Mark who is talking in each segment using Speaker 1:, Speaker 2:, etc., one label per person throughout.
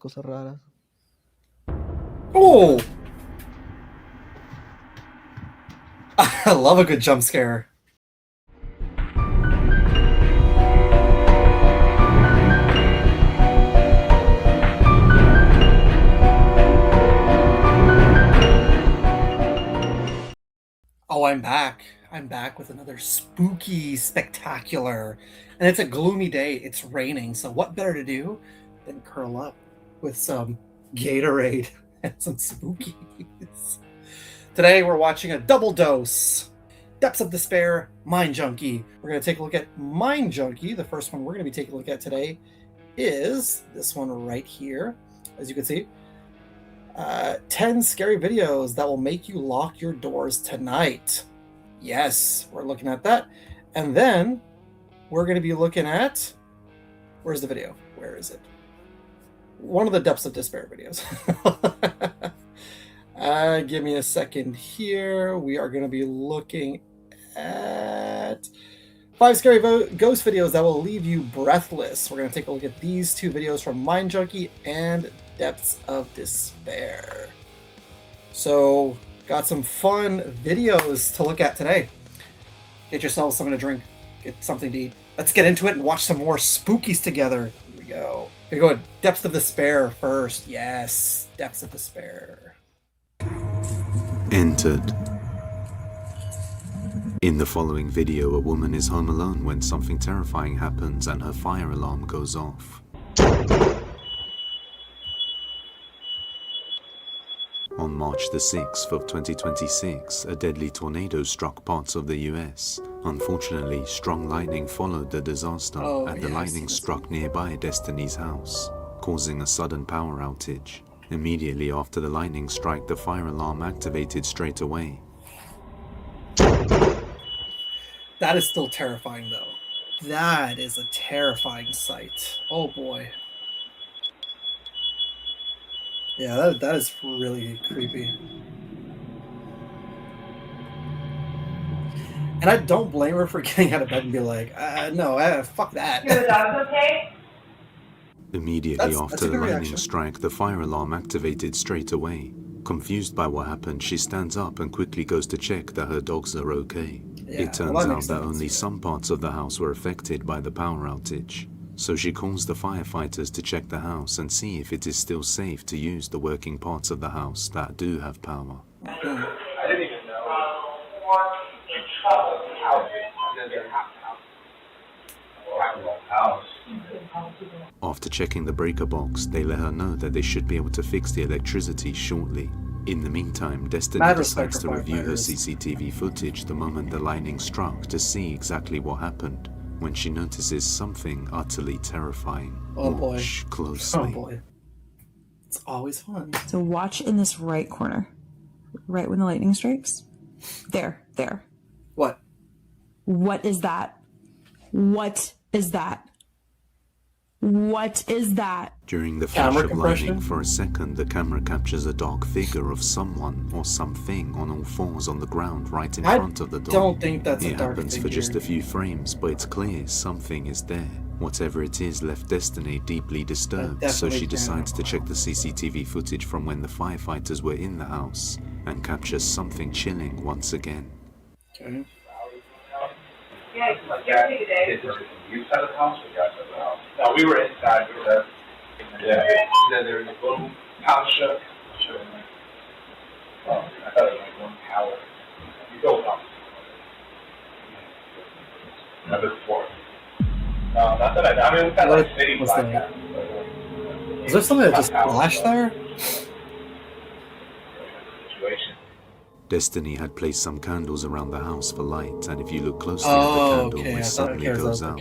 Speaker 1: cosas raras.
Speaker 2: Oh! I love a good jump scare. Oh, I'm back. I'm back with another spooky spectacular. And it's a gloomy day. It's raining. So what better to do than curl up with some Gatorade and some spookies. Today we're watching a double dose. Depths of Despair, Mind Junkie. We're going to take a look at Mind Junkie. The first one we're going to be taking a look at today is this one right here. As you can see, 10 scary videos that will make you lock your doors tonight. Yes, we're looking at that. And then we're going to be looking at, where's the video? Where is it? One of the Depths of Despair videos. Give me a second here. We are going to be looking at 5 scary ghost videos that will leave you breathless. We're going to take a look at these two videos from Mind Junkie and Depths of Despair. So, got some fun videos to look at today. Get yourself something to drink. Get something to eat. Let's get into it and watch some more spookies together. Here we go. Here we go with Depths of Despair first. Yes, Depths of Despair.
Speaker 3: Entered. In the following video, a woman is home alone when something terrifying happens and her fire alarm goes off. On March the 6th of 2026, a deadly tornado struck parts of the US. Unfortunately, strong lightning followed the disaster, and the lightning struck nearby Destiny's house, causing a sudden power outage. Immediately after the lightning strike, the fire alarm activated straight away.
Speaker 2: That is still terrifying, though. That is a terrifying sight. Oh boy. Yeah, that is really creepy. And I don't blame her for getting out of bed and be like, no, fuck that.
Speaker 4: Your dog's okay?
Speaker 3: Immediately after the lightning strike, the fire alarm activated straight away. Confused by what happened, she stands up and quickly goes to check that her dogs are okay. It turns out that only some parts of the house were affected by the power outage. So she calls the firefighters to check the house and see if it is still safe to use the working parts of the house that do have power.
Speaker 4: I didn't even know.
Speaker 3: After checking the breaker box, they let her know that they should be able to fix the electricity shortly. In the meantime, Destiny decides to review her CCTV footage the moment the lightning struck to see exactly what happened, when she notices something utterly terrifying. Watch closely.
Speaker 2: Oh boy. It's always fun.
Speaker 5: So watch in this right corner. Right when the lightning strikes. There.
Speaker 2: What?
Speaker 5: What is that? What is that? What is that?
Speaker 3: During the flash of lightning, for a second, the camera captures a dark figure of someone or something on all fours on the ground right in front of the door.
Speaker 2: I don't think that's a dark figure.
Speaker 3: It happens for just a few frames, but it's clear something is there. Whatever it is left Destiny deeply disturbed, so she decides to check the CCTV footage from when the firefighters were in the house and captures something chilling once again.
Speaker 2: Okay.
Speaker 4: Yeah,
Speaker 6: You inside of the house or you outside of the house? No, we were inside. We were then there was a little house shut. Oh, I thought it was like one tower. You go up. Number 4. No, not that I mean, it was kind of like city blackout.
Speaker 2: Is there something that just flashed there?
Speaker 6: Situation.
Speaker 3: Destiny had placed some candles around the house for light, and if you look closely at the candle, it suddenly goes out.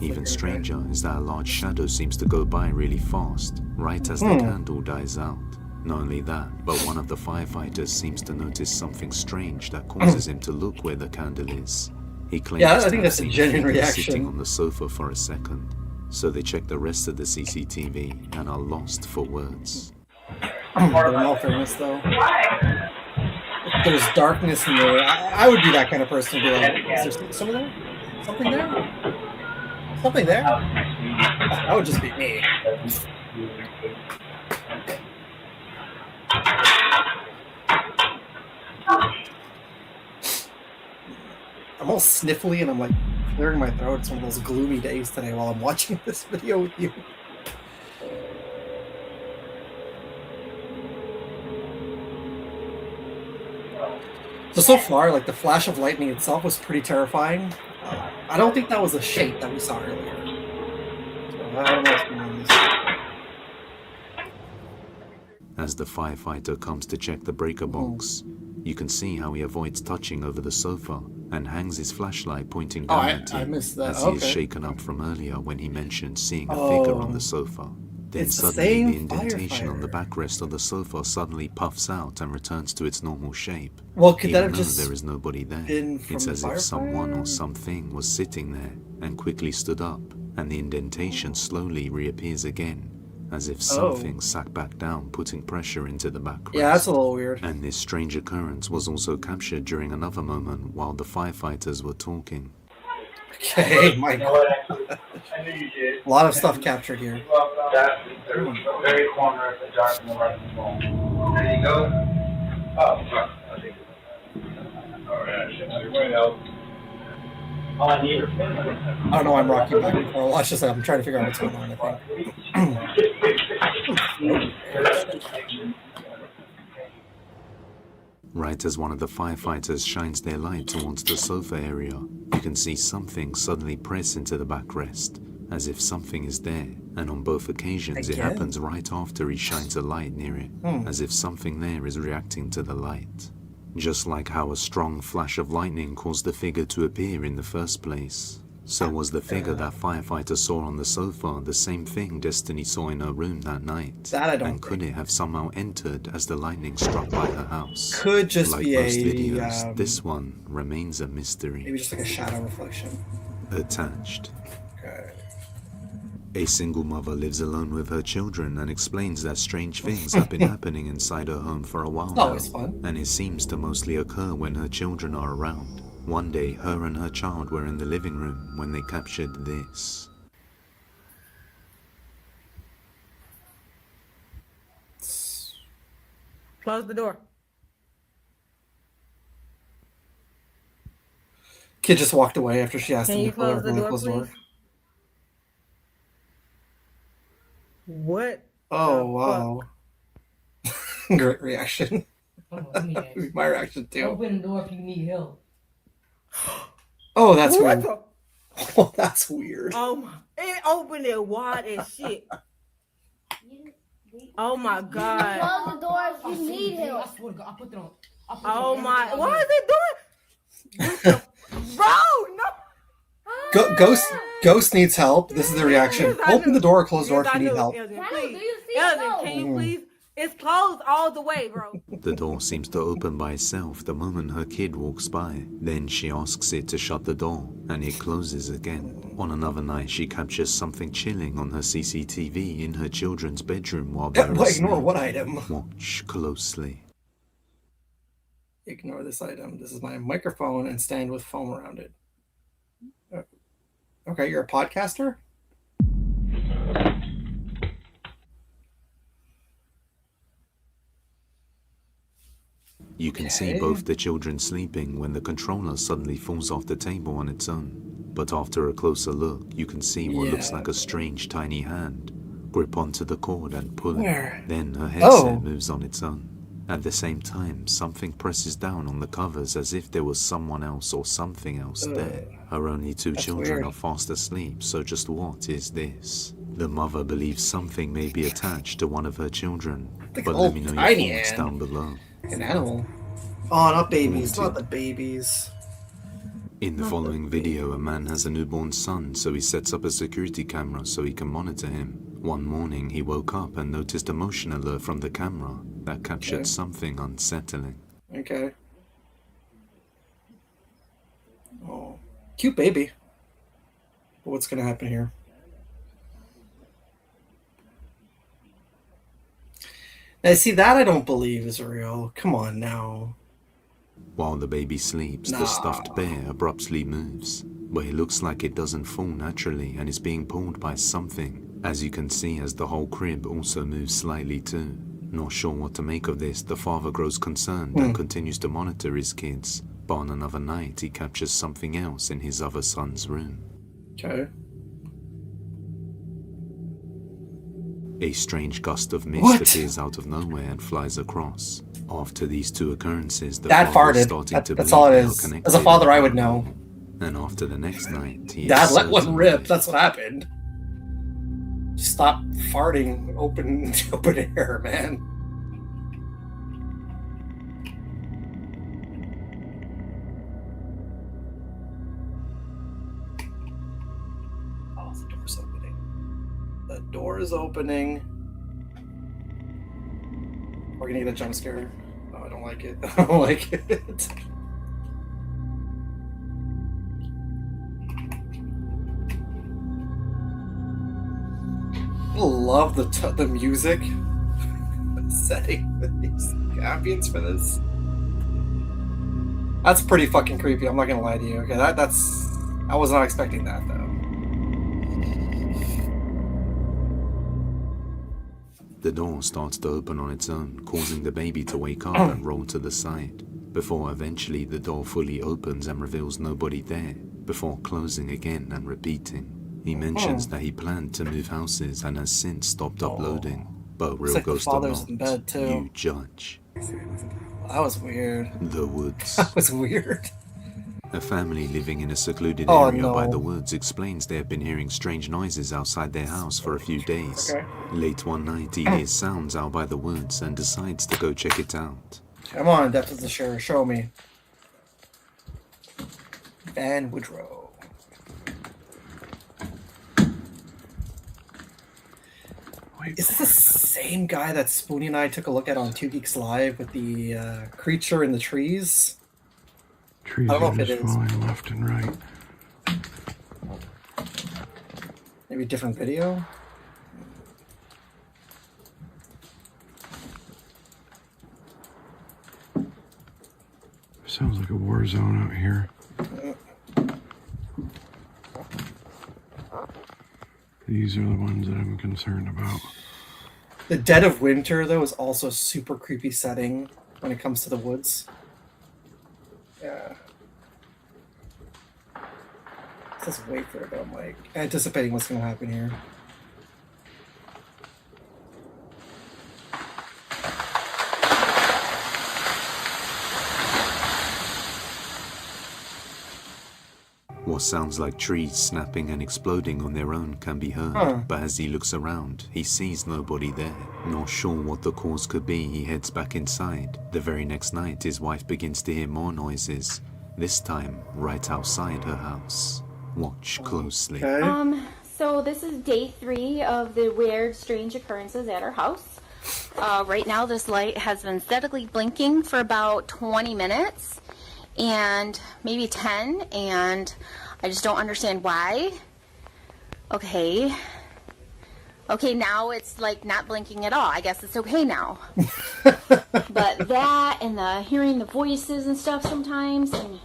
Speaker 3: Even stranger is that a large shadow seems to go by really fast, right as the candle dies out. Not only that, but one of the firefighters seems to notice something strange that causes him to look where the candle is. He claims
Speaker 2: I think that's a genuine reaction.
Speaker 3: Sitting on the sofa for a second. So they check the rest of the CCTV and are lost for words.
Speaker 2: In all fairness, though. If there's darkness in there, I would be that kind of person to be like, is there something there? Something there? Something there? That would just be me. I'm all sniffly and I'm like clearing my throat. It's one of those gloomy days today while I'm watching this video with you. So far, like the flash of lightning itself was pretty terrifying. I don't think that was a shape that we saw earlier. So I don't know what's going on with this.
Speaker 3: As the firefighter comes to check the breaker box, you can see how he avoids touching over the sofa and hangs his flashlight pointing down at him,
Speaker 2: I missed that.
Speaker 3: as he is shaken up from earlier when he mentioned seeing a figure on the sofa. Then
Speaker 2: It's the
Speaker 3: suddenly
Speaker 2: same
Speaker 3: the indentation on the
Speaker 2: firefighter.
Speaker 3: backrest of the sofa suddenly puffs out and returns to its normal shape.
Speaker 2: Well, could that
Speaker 3: Even
Speaker 2: have
Speaker 3: though
Speaker 2: just
Speaker 3: there is nobody there,
Speaker 2: been from
Speaker 3: it's
Speaker 2: the
Speaker 3: as if someone or
Speaker 2: firefighter?
Speaker 3: something was sitting there and quickly stood up, and the indentation slowly reappears again, as if something sat back down, putting pressure into the backrest.
Speaker 2: Yeah, that's a little weird.
Speaker 3: And this strange occurrence was also captured during another moment while the firefighters were talking.
Speaker 2: Okay, my
Speaker 6: You know
Speaker 2: God.
Speaker 6: what, actually, I knew you did.
Speaker 2: A lot of stuff captured here.
Speaker 6: That's the very corner of the dark and the right wall. There you go. Oh, fuck. I think it's... Alright, everyone else. All I need are
Speaker 2: I don't know why I'm rocking back and forth. Watch this. I'm trying to figure out what's going on, I think.
Speaker 3: Right as one of the firefighters shines their light towards the sofa area, you can see something suddenly press into the backrest, as if something is there, and on both occasions it
Speaker 2: Again?
Speaker 3: happens right after he shines a light near it, as if something there is reacting to the light. Just like how a strong flash of lightning caused the figure to appear in the first place, so was the figure that firefighter saw on the sofa the same thing Destiny saw in her room that night?
Speaker 2: That I don't
Speaker 3: and could
Speaker 2: think.
Speaker 3: it have somehow entered as the lightning struck by her house?
Speaker 2: Could just
Speaker 3: Like
Speaker 2: be
Speaker 3: most
Speaker 2: a
Speaker 3: videos, this one remains a mystery.
Speaker 2: maybe just like a shadow reflection.
Speaker 3: Attached.
Speaker 2: Okay.
Speaker 3: A single mother lives alone with her children and explains that strange things have been happening inside her home for a while now,
Speaker 2: Always fun.
Speaker 3: and it seems to mostly occur when her children are around. One day, her and her child were in the living room when they captured this.
Speaker 1: Close the door.
Speaker 2: Kid just walked away after she asked
Speaker 1: Can
Speaker 2: him
Speaker 1: you
Speaker 2: to close
Speaker 1: close the door,
Speaker 2: the door.
Speaker 1: What?
Speaker 2: Oh,
Speaker 1: the
Speaker 2: wow. Great reaction. My reaction too.
Speaker 7: Open the door if you need help.
Speaker 2: Oh, that's
Speaker 1: What
Speaker 2: weird.
Speaker 1: the?
Speaker 2: Oh, that's weird.
Speaker 1: Oh my! It opened it wide as shit. Oh my god!
Speaker 8: Close the door if you need
Speaker 7: I
Speaker 8: help.
Speaker 7: swear to God, I put it on.
Speaker 1: Oh my! What is it doing? What the- Bro, no!
Speaker 2: Ghost needs help. This is the reaction.
Speaker 1: Yes, I
Speaker 2: Open
Speaker 1: knew.
Speaker 2: the door or close the door
Speaker 1: Yes,
Speaker 2: if
Speaker 1: I
Speaker 2: you need
Speaker 1: knew.
Speaker 2: help.
Speaker 1: Elgin,
Speaker 8: Daniel,
Speaker 1: please.
Speaker 8: do you see
Speaker 1: Elgin,
Speaker 8: it?
Speaker 1: can you
Speaker 2: Mm.
Speaker 1: please? It's closed all the way, bro.
Speaker 3: The door seems to open by itself the moment her kid walks by. Then she asks it to shut the door, and it closes again. On another night, she captures something chilling on her CCTV in her children's bedroom while they're
Speaker 2: What,
Speaker 3: asleep.
Speaker 2: ignore what item?
Speaker 3: Watch closely.
Speaker 2: Ignore this item. This is my microphone and stand with foam around it. Okay, you're a podcaster?
Speaker 3: You can see
Speaker 2: Okay.
Speaker 3: both the children sleeping when the controller suddenly falls off the table on its own. But after a closer look, you can see what looks
Speaker 2: Yeah.
Speaker 3: like a strange tiny hand grip onto the cord and pull
Speaker 2: Where?
Speaker 3: it. Then her headset
Speaker 2: Oh.
Speaker 3: moves on its own. At the same time, something presses down on the covers as if there was someone else or something else there. Her only two
Speaker 2: That's
Speaker 3: children
Speaker 2: weird.
Speaker 3: are fast asleep, so just what is this? The mother believes something may be attached to one of her children,
Speaker 2: Like
Speaker 3: but
Speaker 2: an
Speaker 3: let me
Speaker 2: old
Speaker 3: know your
Speaker 2: tiny
Speaker 3: thoughts
Speaker 2: hand.
Speaker 3: down below.
Speaker 2: An animal. Oh, not babies.
Speaker 3: Haunted.
Speaker 2: Not the babies.
Speaker 3: In the following video, a man has a newborn son, so he sets up a security camera so he can monitor him. One morning, he woke up and noticed a motion alert from the camera that captured
Speaker 2: Okay.
Speaker 3: something unsettling.
Speaker 2: Okay. Oh, cute baby. But what's gonna happen here? Now, see, that I don't believe is real. Come on now.
Speaker 3: While the baby sleeps, the stuffed bear abruptly moves, but it looks like it doesn't fall naturally and is being pulled by something, as you can see as the whole crib also moves slightly too. Not sure what to make of this, the father grows concerned and continues to monitor his kids, But on another night, he captures something else in his other son's room.
Speaker 2: Okay.
Speaker 3: A strange gust of mist
Speaker 2: What?
Speaker 3: appears out of nowhere and flies across. After these two occurrences, the
Speaker 2: Dad
Speaker 3: father is
Speaker 2: farted.
Speaker 3: starting to
Speaker 2: That's
Speaker 3: believe
Speaker 2: all it
Speaker 3: they are
Speaker 2: is.
Speaker 3: connected.
Speaker 2: As a father, I would know.
Speaker 3: And after the next night, he
Speaker 2: Dad
Speaker 3: is
Speaker 2: let one
Speaker 3: certain
Speaker 2: rip.
Speaker 3: of it.
Speaker 2: That's what happened. Stop farting open air, man. Oh, the door's opening. The door is opening. We're gonna get a jump scare. Oh, I don't like it. I don't like it. I love the music setting, the music ambience for this. That's pretty fucking creepy. I'm not gonna lie to you. Okay, that's I was not expecting that though.
Speaker 3: The door starts to open on its own, causing the baby to wake up and roll to the side, before eventually the door fully opens and reveals nobody there, before closing again and repeating. He mentions that he planned to move houses and has since stopped uploading, but real
Speaker 2: like the
Speaker 3: ghost or
Speaker 2: father's
Speaker 3: not,
Speaker 2: in bed, too.
Speaker 3: you judge.
Speaker 2: That was weird.
Speaker 3: The woods.
Speaker 2: That was weird.
Speaker 3: A family living in a secluded
Speaker 2: Oh,
Speaker 3: area by
Speaker 2: no.
Speaker 3: the woods explains they have been hearing strange noises outside their house for a few days.
Speaker 2: Okay.
Speaker 3: Late one night, he hears sounds out by the woods and decides to go check it out.
Speaker 2: Come on, Depth of the Share, show me. Van Woodrow. Is this the same guy that Spoonie and I took a look at on 2 Geeks Live with the creature in the trees?
Speaker 8: Trees
Speaker 2: I don't know
Speaker 8: are
Speaker 2: if it
Speaker 8: just
Speaker 2: is.
Speaker 8: falling left and right.
Speaker 2: Maybe a different video?
Speaker 8: Sounds like a war zone out here. These are the ones that I'm concerned about.
Speaker 2: The Dead of Winter, though, is also a super creepy setting when it comes to the woods. Yeah. It says wait for it, but I'm like anticipating what's going to happen here.
Speaker 3: What sounds like trees snapping and exploding on their own can be heard,
Speaker 2: Huh.
Speaker 3: but as he looks around, he sees nobody there. Not sure what the cause could be, he heads back inside. The very next night, his wife begins to hear more noises, this time right outside her house. Watch closely.
Speaker 2: Okay.
Speaker 9: So this is day 3 of the weird, strange occurrences at our house. Right now, this light has been steadily blinking for about 20 minutes, and maybe 10, and I just don't understand why. Okay, now it's like not blinking at all. I guess it's okay now. But that and the hearing the voices and stuff sometimes, and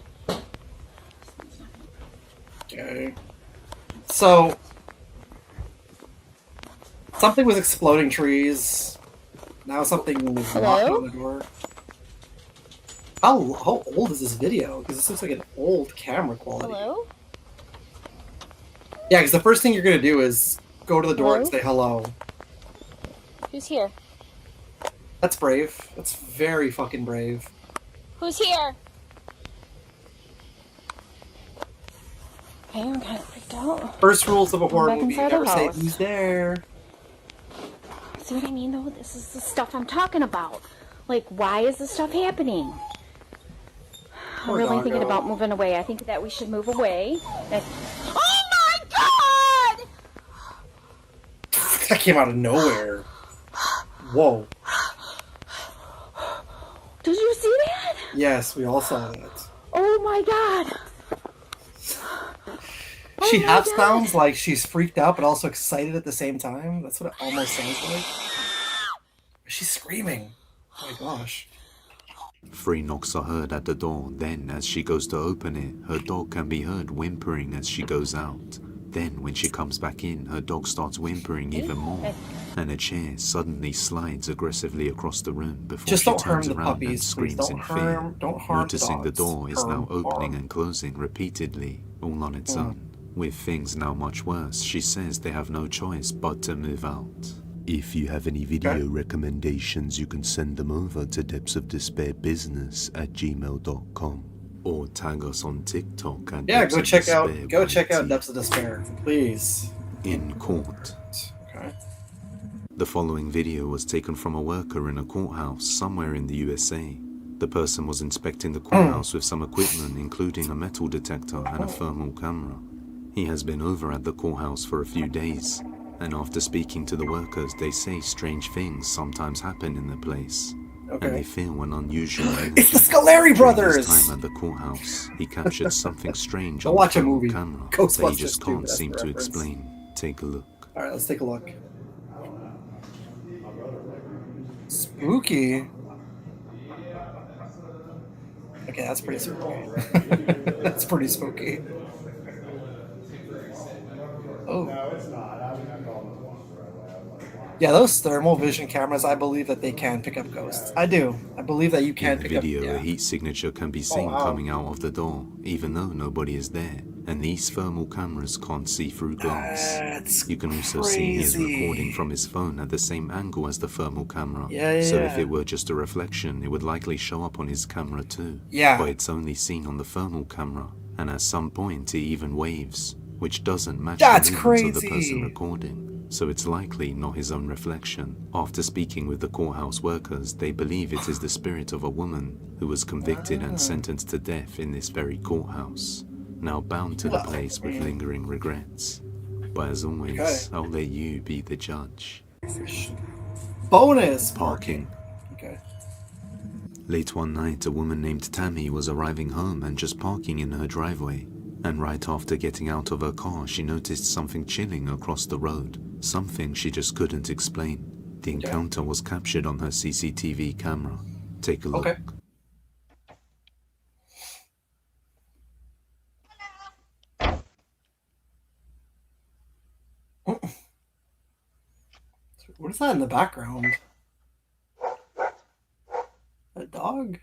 Speaker 2: Okay. So, something was exploding trees. Now something was knocking on the door. How old is this video? Because this looks like an old camera quality.
Speaker 9: hello?
Speaker 2: Yeah, because the first thing you're going to do is go to the door and
Speaker 9: Hello?
Speaker 2: say hello.
Speaker 9: Who's here?
Speaker 2: That's brave. That's very fucking brave.
Speaker 9: Who's here? Okay, I'm kind of freaked out.
Speaker 2: First rules of a horror
Speaker 9: back
Speaker 2: movie,
Speaker 9: inside the
Speaker 2: never say
Speaker 9: house.
Speaker 2: who's there.
Speaker 9: See what I mean, though? This is the stuff I'm talking about. Like, why is this stuff happening? I'm
Speaker 2: Poor
Speaker 9: really thinking
Speaker 2: doggo.
Speaker 9: about moving away. I think that we should move away. Oh my god!
Speaker 2: That came out of nowhere. Whoa.
Speaker 9: Did you see that?
Speaker 2: Yes, we all saw that.
Speaker 9: Oh my god!
Speaker 2: She
Speaker 9: my
Speaker 2: half
Speaker 9: God.
Speaker 2: sounds like she's freaked out but also excited at the same time. That's what it almost sounds like. She's screaming. Oh my gosh.
Speaker 3: 3 knocks are heard at the door, then as she goes to open it, her dog can be heard whimpering as she goes out. Then, when she comes back in, her dog starts whimpering even more, and a chair suddenly slides aggressively across the room before
Speaker 2: Just
Speaker 3: she
Speaker 2: don't harm
Speaker 3: turns
Speaker 2: the
Speaker 3: around and
Speaker 2: puppies, please.
Speaker 3: screams in fear,
Speaker 2: Don't harm
Speaker 3: noticing the
Speaker 2: dogs.
Speaker 3: door is now opening
Speaker 2: Harm.
Speaker 3: and closing repeatedly, all on its own. With things now much worse, she says they have no choice but to move out. If you have any video recommendations, you can send them over to depthsofdespairbusiness@gmail.com or tag us on TikTok at
Speaker 2: Yeah,
Speaker 3: Depths
Speaker 2: go
Speaker 3: of
Speaker 2: check out
Speaker 3: Despair by
Speaker 2: Depths of Despair, please.
Speaker 3: in court.
Speaker 2: Okay.
Speaker 3: The following video was taken from a worker in a courthouse somewhere in the USA. The person was inspecting the courthouse with some equipment, including a metal detector and a thermal camera. He has been over at the courthouse for a few days, and after speaking to the workers, they say strange things sometimes happen in the place, and they feel an unusual energy.
Speaker 2: It's the Scoleri brothers!
Speaker 3: During his time at the courthouse, he captured something strange
Speaker 2: Go
Speaker 3: on
Speaker 2: watch
Speaker 3: the
Speaker 2: a movie.
Speaker 3: camera that
Speaker 2: Ghostbusters
Speaker 3: he just
Speaker 2: 2,
Speaker 3: can't
Speaker 2: that's
Speaker 3: seem
Speaker 2: the
Speaker 3: to
Speaker 2: reference.
Speaker 3: explain. Take a look.
Speaker 2: Alright, let's take a look. Spooky. Okay, that's pretty spooky. That's pretty spooky. Oh. Yeah, those thermal vision cameras, I believe that they can pick up ghosts. I do. I believe that you can
Speaker 3: In the
Speaker 2: pick
Speaker 3: video,
Speaker 2: up...
Speaker 3: a heat signature can be seen
Speaker 2: wow.
Speaker 3: coming out of the door, even though nobody is there, and these thermal cameras can't see through glass.
Speaker 2: That's
Speaker 3: You can also see he is
Speaker 2: crazy.
Speaker 3: recording from his phone at the same angle as the thermal camera.
Speaker 2: Yeah,
Speaker 3: So
Speaker 2: yeah.
Speaker 3: if it were just a reflection, it would likely show up on his camera too.
Speaker 2: Yeah.
Speaker 3: But it's only seen on the thermal camera, and at some point it even waves, which doesn't match
Speaker 2: That's
Speaker 3: the movements of the
Speaker 2: crazy.
Speaker 3: person recording. So it's likely not his own reflection. After speaking with the courthouse workers, they believe it is the spirit of a woman who was convicted and sentenced to death in this very courthouse, now bound to the place with lingering regrets. But as always, I'll let you be the judge.
Speaker 2: Bonus
Speaker 3: Parking.
Speaker 2: Okay.
Speaker 3: Late one night, a woman named Tammy was arriving home and just parking in her driveway. And right after getting out of her car, she noticed something chilling across the road. Something she just couldn't explain. The encounter was captured on her CCTV camera. Take a look.
Speaker 2: Okay. What is that in the background? A dog?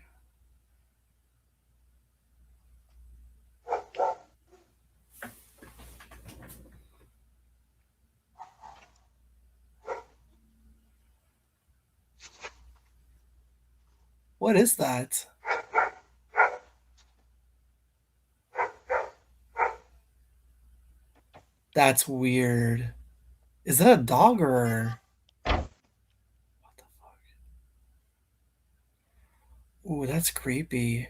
Speaker 2: What is that? That's weird. Is that a dog or... What the fuck? Ooh, that's creepy.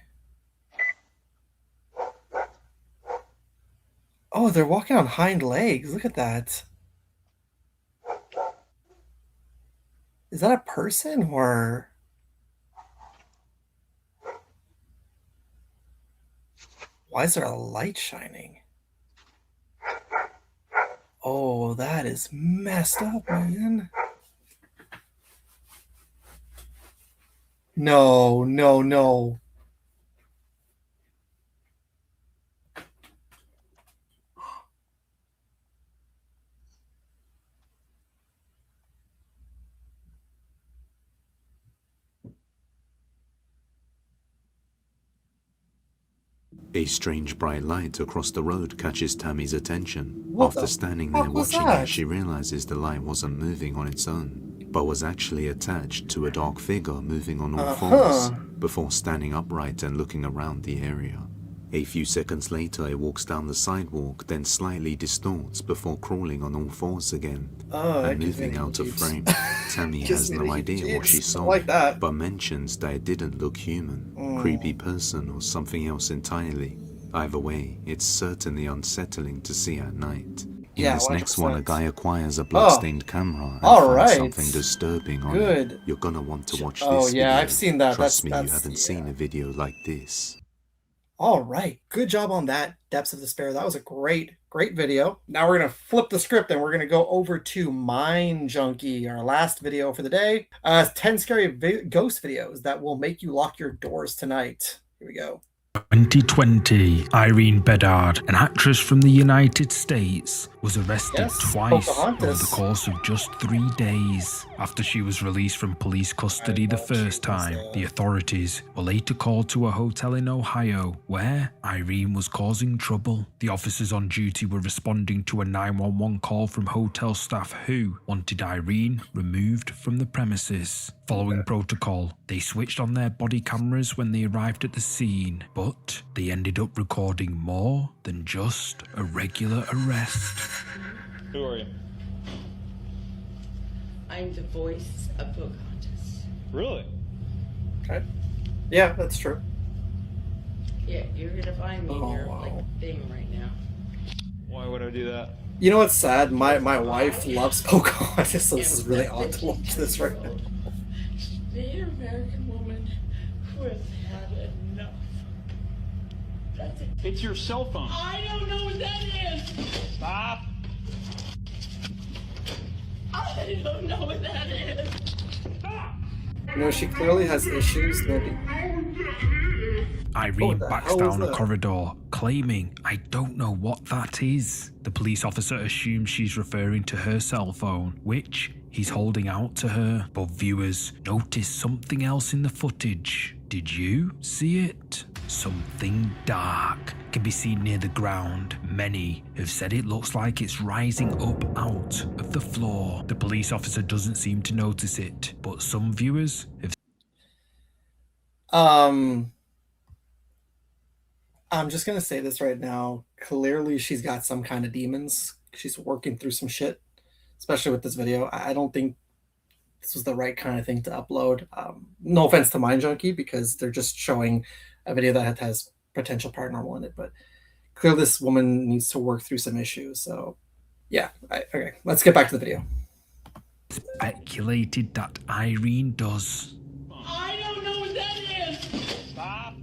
Speaker 2: Oh, they're walking on hind legs. Look at that. Is that a person or... Why is there a light shining? Oh, that is messed up, man. No, no, no.
Speaker 3: A strange bright light across the road catches Tammy's attention.
Speaker 2: What
Speaker 3: After
Speaker 2: the
Speaker 3: standing there
Speaker 2: fuck was
Speaker 3: watching
Speaker 2: that?
Speaker 3: it, she realizes the light wasn't moving on its own, but was actually attached to a dark figure moving on all fours, before standing upright and looking around the area. A few seconds later, it walks down the sidewalk, then slightly distorts before crawling on all fours again, and moving out of frame. Tammy has no idea what she saw,
Speaker 2: like that.
Speaker 3: but mentions that it didn't look human, creepy person, or something else entirely. Either way, it's certainly unsettling to see at night. In this next one, a
Speaker 2: 100%.
Speaker 3: guy acquires a bloodstained camera and
Speaker 2: Alright.
Speaker 3: finds something disturbing on
Speaker 2: Good.
Speaker 3: it. You're gonna want to watch
Speaker 2: Oh,
Speaker 3: this
Speaker 2: yeah,
Speaker 3: video.
Speaker 2: I've seen that.
Speaker 3: Trust me, you
Speaker 2: That's
Speaker 3: haven't seen a video like this.
Speaker 2: All right. Good job on that, Depths of Despair. That was a great video. Now we're going to flip the script and we're going to go over to Mind Junkie, our last video for the day. 10 scary ghost videos that will make you lock your doors tonight. Here we go.
Speaker 10: 2020, Irene Bedard, an actress from the United States, was arrested
Speaker 2: Yes,
Speaker 10: twice
Speaker 2: Pocahontas.
Speaker 10: over the course of just 3 days. After she was released from police custody the first time, the authorities were later called to a hotel in Ohio where Irene was causing trouble. The officers on duty were responding to a 911 call from hotel staff who wanted Irene removed from the premises. Following protocol, they switched on their body cameras when they arrived at the scene, but they ended up recording more than just a regular arrest.
Speaker 6: Who are you?
Speaker 7: I'm the voice of Pocahontas.
Speaker 6: Really?
Speaker 2: Okay. Yeah, that's true.
Speaker 7: Yeah, you're gonna find me in
Speaker 2: Oh,
Speaker 7: your
Speaker 2: wow.
Speaker 7: like thing right now.
Speaker 6: Why would I do that?
Speaker 2: You know what's sad? My wife loves Pocahontas, so this is really odd to watch this right now.
Speaker 7: The American woman who has had enough. That's it.
Speaker 6: It's your cell phone.
Speaker 7: I don't know what that is.
Speaker 6: Stop.
Speaker 7: I don't know what that is.
Speaker 2: You know, she clearly has issues.
Speaker 10: Irene
Speaker 2: the
Speaker 10: backs
Speaker 2: hell
Speaker 10: down
Speaker 2: was
Speaker 10: a
Speaker 2: that?
Speaker 10: corridor, claiming, "I don't know what that is." The police officer assumes she's referring to her cell phone, which he's holding out to her. But viewers notice something else in the footage. Did you see it? Something dark can be seen near the ground. Many have said it looks like it's rising up out of the floor. The police officer doesn't seem to notice it, but some viewers have
Speaker 2: I'm just gonna say this right now. Clearly, she's got some kind of demons. She's working through some shit, especially with this video. I don't think this was the right kind of thing to upload. No offense to Mind Junkie, because they're just showing a video that has potential paranormal in it, but clearly this woman needs to work through some issues. So, yeah. Okay, let's get back to the video.
Speaker 10: speculated that Irene does.
Speaker 7: I don't know what that is.
Speaker 6: Stop.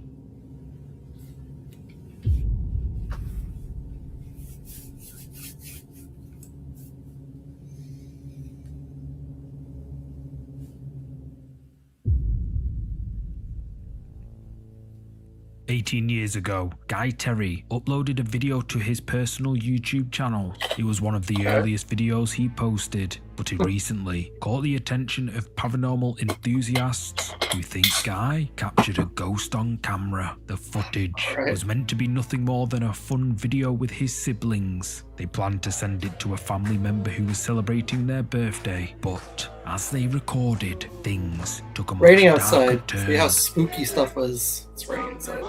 Speaker 10: 18 years ago, Guy Terry uploaded a video to his personal YouTube channel. It was one of the earliest videos he posted, but it recently caught the attention of paranormal enthusiasts who think Guy captured a ghost on camera. The footage was meant to be nothing more than a fun video with his siblings. They planned to send it to a family member who was celebrating their birthday, but as they recorded, things took a much
Speaker 2: Raining
Speaker 10: darker
Speaker 2: outside.
Speaker 10: turn.
Speaker 2: See how spooky stuff was. It's raining outside.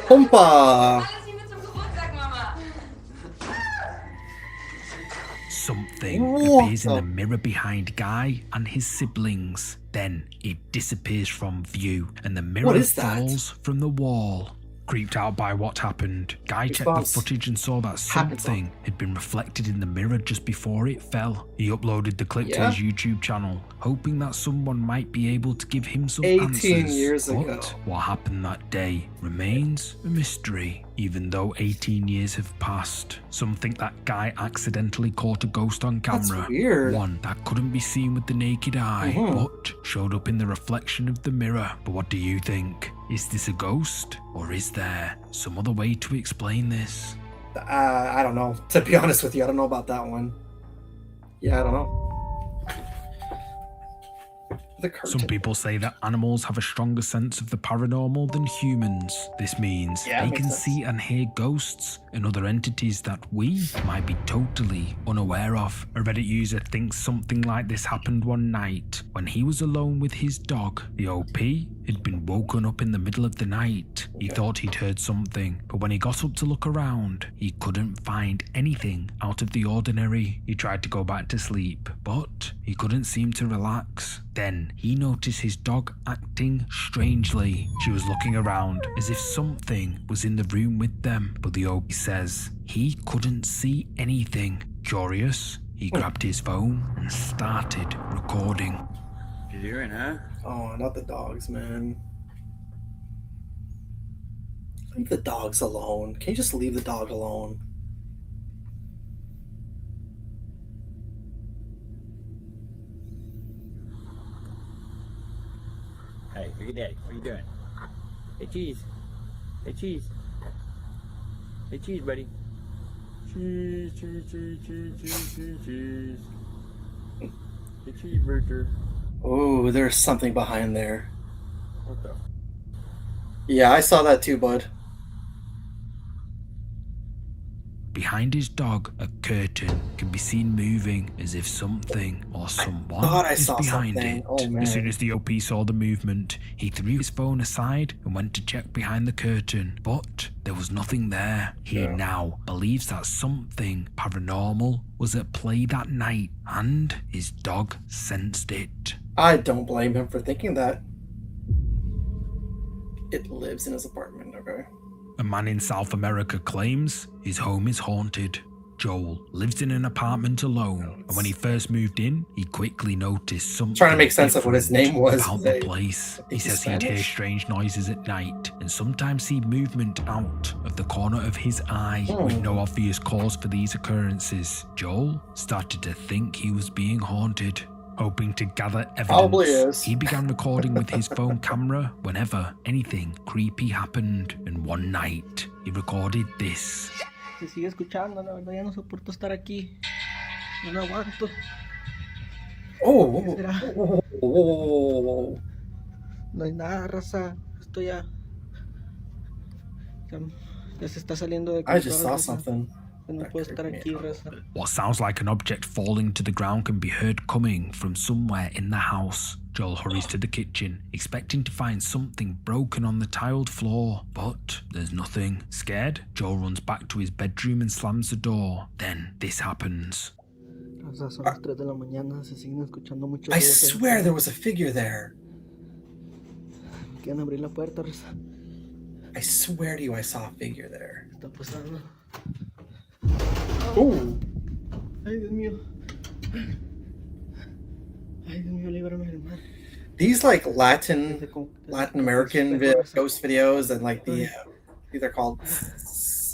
Speaker 2: Humpa!
Speaker 10: Something
Speaker 2: What
Speaker 10: appears in
Speaker 2: the-
Speaker 10: the mirror behind Guy and his siblings. Then it disappears from view and the mirror
Speaker 2: is that?
Speaker 10: falls from the wall. Creeped out by what happened, Guy checked the
Speaker 2: Response.
Speaker 10: footage and saw that
Speaker 2: Happens
Speaker 10: something had been reflected in the mirror just before it fell. He uploaded the clip to
Speaker 2: Yeah.
Speaker 10: his YouTube channel, hoping that someone might be able to give him some
Speaker 2: 18
Speaker 10: answers.
Speaker 2: years
Speaker 10: But
Speaker 2: ago.
Speaker 10: what happened that day remains a mystery. Even though 18 years have passed, some think that Guy accidentally caught a ghost on
Speaker 2: That's
Speaker 10: camera.
Speaker 2: weird.
Speaker 10: One that couldn't be seen with the naked eye, but showed up in the reflection of the mirror. But what do you think? Is this a ghost? Or is there some other way to explain this?
Speaker 2: I don't know. To be honest with you, I don't know about that one. Yeah, I don't know. The curtain.
Speaker 10: Some people say that animals have a stronger sense of the paranormal than humans. This means
Speaker 2: Yeah,
Speaker 10: they
Speaker 2: makes
Speaker 10: can
Speaker 2: sense.
Speaker 10: see and hear ghosts and other entities that we might be totally unaware of. A Reddit user thinks something like this happened one night when he was alone with his dog. The OP had been woken up in the middle of the night. He thought he'd heard something, but when he got up to look around, he couldn't find anything out of the ordinary. He tried to go back to sleep, but he couldn't seem to relax. Then he noticed his dog acting strangely. She was looking around as if something was in the room with them, but the OP says he couldn't see anything. Curious, he grabbed his phone and started recording.
Speaker 6: You hearing, huh?
Speaker 2: Oh, not the dogs, man. Leave the dogs alone. Can you just leave the dog alone?
Speaker 11: Look at Daddy. What are you doing? Hey, Cheese. Hey, Cheese. Hey, Cheese, buddy. Cheese, cheese, cheese, cheese, cheese, cheese, cheese. Hey, cheeseburger.
Speaker 2: Oh, there's something behind there.
Speaker 11: What the?
Speaker 2: Yeah, I saw that too, bud.
Speaker 10: Behind his dog, a curtain can be seen moving as if something or someone
Speaker 2: I
Speaker 10: is
Speaker 2: saw
Speaker 10: behind
Speaker 2: something.
Speaker 10: it.
Speaker 2: Oh, man.
Speaker 10: As soon as the OP saw the movement, he threw his phone aside and went to check behind the curtain, but there was nothing there. He now believes that something paranormal was at play that night, and his dog sensed it.
Speaker 2: I don't blame him for thinking that. It lives in his apartment, okay?
Speaker 10: A man in South America claims his home is haunted. Joel lives in an apartment alone, and when he first moved in, he quickly noticed something
Speaker 2: Trying to make sense of what his name was.
Speaker 10: about the place. He
Speaker 2: Is he
Speaker 10: says he'd hear
Speaker 2: Spanish?
Speaker 10: strange noises at night and sometimes see movement out of the corner of his eye. With no obvious cause for these occurrences, Joel started to think he was being haunted. Hoping to gather
Speaker 2: Probably
Speaker 10: evidence,
Speaker 2: is.
Speaker 10: he began recording with his phone camera whenever anything creepy happened. And one night, he recorded this.
Speaker 1: Se sigue escuchando, la verdad ya no soporto estar aquí. No lo aguanto.
Speaker 2: Oh,
Speaker 1: ¿Qué será?
Speaker 2: oh.
Speaker 1: No hay nada, raza. Esto ya se está saliendo de
Speaker 2: I just
Speaker 1: control,
Speaker 2: saw
Speaker 1: raza.
Speaker 2: something.
Speaker 1: Yo no puedo estar aquí, raza.
Speaker 10: What sounds like an object falling to the ground can be heard coming from somewhere in the house. Joel hurries to the kitchen, expecting to find something broken on the tiled floor, but there's nothing. Scared, Joel runs back to his bedroom and slams the door. Then this happens.
Speaker 1: Raza, son las 3 de la mañana, se siguen escuchando muchos
Speaker 2: I
Speaker 1: ruidos.
Speaker 2: swear there was a figure there.
Speaker 1: Quieren abrir la puerta, raza.
Speaker 2: I swear to you I saw a figure there.
Speaker 1: ¿Qué está pasando?
Speaker 2: Ooh.
Speaker 1: Ay, Dios mío. Ay, Dios mío, líbrame del mal.
Speaker 2: These like Latin American ghost videos and like the these are called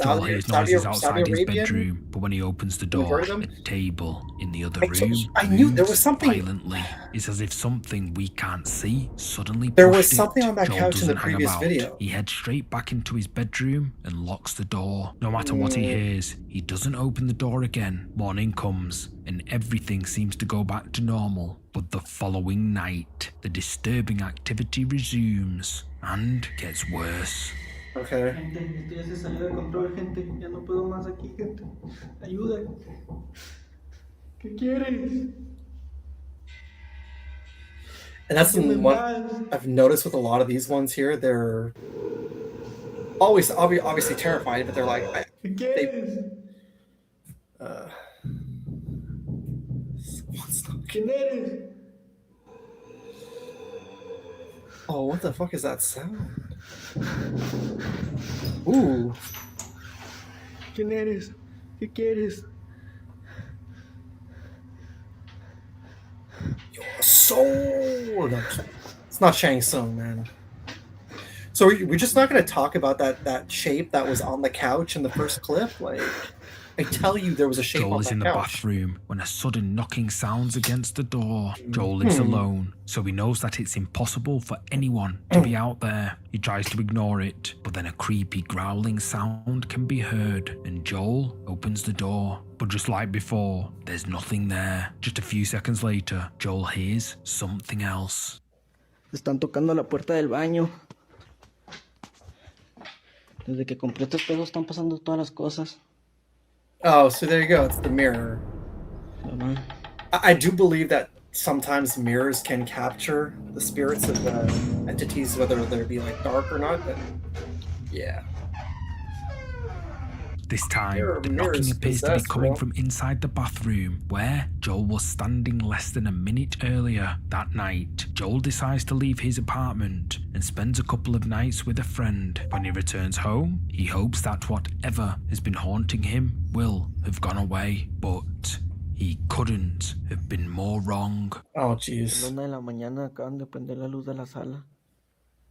Speaker 10: Joel hears noises outside his
Speaker 2: Arabian.
Speaker 10: bedroom, but when he opens the
Speaker 2: You've
Speaker 10: door,
Speaker 2: heard of them?
Speaker 10: a table in the other
Speaker 2: I told
Speaker 10: room
Speaker 2: you- I knew there was
Speaker 10: moves
Speaker 2: something-
Speaker 10: violently. It's as if something we can't see suddenly
Speaker 2: There was
Speaker 10: pushed it.
Speaker 2: something on that
Speaker 10: Joel
Speaker 2: couch in the
Speaker 10: doesn't hang
Speaker 2: previous
Speaker 10: about.
Speaker 2: video.
Speaker 10: He heads straight back into his bedroom and locks the door. No matter what he hears, he doesn't open the door again. Morning comes, and everything seems to go back to normal. But the following night, the disturbing activity resumes and gets worse.
Speaker 2: Okay.
Speaker 1: Gente, esto ya se salió de control, gente. Ya no puedo más aquí, gente. Ayuda. ¿Qué quieres?
Speaker 2: And that's the
Speaker 1: Dime
Speaker 2: one
Speaker 1: más.
Speaker 2: I've noticed with a lot of these ones here. They're always obviously terrified, but they're like,
Speaker 1: ¿Qué quieres? ¿Quién eres?
Speaker 2: oh, what the fuck is that sound? Ooh,
Speaker 1: ¿Quién eres? ¿Qué quieres?
Speaker 2: soul. No, it's not Shang Tsung, man. So we're just not going to talk about that shape that was on the couch in the first clip. Like, I tell you, there was a shape
Speaker 10: Joel
Speaker 2: on
Speaker 10: is
Speaker 2: that
Speaker 10: in the
Speaker 2: couch.
Speaker 10: bathroom when a sudden knocking sounds against the door. Joel lives alone, so he knows that it's impossible for anyone to be out there. He tries to ignore it, but then a creepy growling sound can be heard, and Joel opens the door. But just like before, there's nothing there. Just a few seconds later, Joel hears something else.
Speaker 1: Están tocando la puerta del baño. Desde que compré este espejo están pasando todas las cosas.
Speaker 2: Oh, so there you go. It's the mirror.
Speaker 1: ¿Verdad?
Speaker 2: I do believe that sometimes mirrors can capture the spirits of entities, whether they be like dark or not. But yeah.
Speaker 10: This time,
Speaker 2: Mirror,
Speaker 10: the
Speaker 2: mirrors
Speaker 10: knocking appears to be
Speaker 2: possessed,
Speaker 10: coming
Speaker 2: bro.
Speaker 10: from inside the bathroom, where Joel was standing less than a minute earlier. That night, Joel decides to leave his apartment and spends a couple of nights with a friend. When he returns home, he hopes that whatever has been haunting him will have gone away, but he couldn't have been more wrong.
Speaker 2: Oh,
Speaker 1: A la
Speaker 2: jeez.
Speaker 1: 1 de la mañana acaban de prender la luz de la sala.